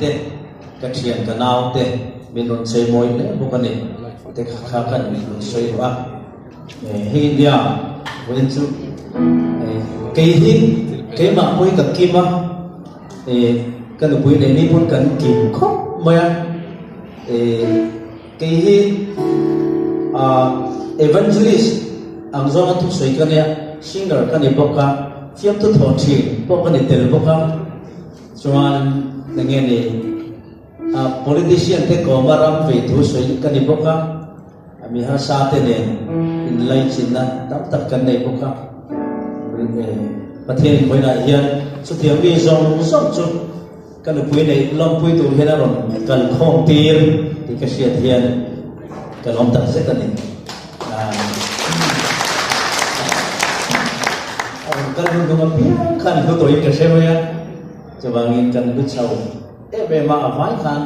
te ka thian ka naw te min ron sei moi le bu ka ni te kha kan sei wa he dia wen chu ke hi ke ma poi ka kima kan poi le ni pun kan kim khop maya ke hi evangelist ang zona tu sei kan ya singer kan ni boka fiam tu thon thi boka ni tel boka chuan nange ni politician te ko maram ve thu sei kan ni boka ami ha sa te ne in lai chin na tam tak kan nei boka pathian khoi na hian chu thiam mi zong zong chu kan pui nei lom pui tu hena ron kan khom tir ti ka sia hian kan om tak se kan ni kan lu ngam pi kan lu toi ka se ya chawangin kan lu chau be ma avai kan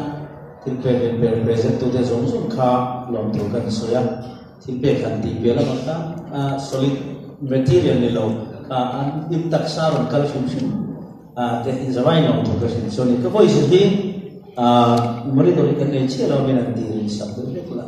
tin pe present tu de zong zong kha lom tu kan soya tin pe kan ti pe la ma solid material ni lo ka an ip tak saron kal shum shum te in zawai no tu ka sin so ni ka voice hi mari do kan ne che lo men an ti sab de la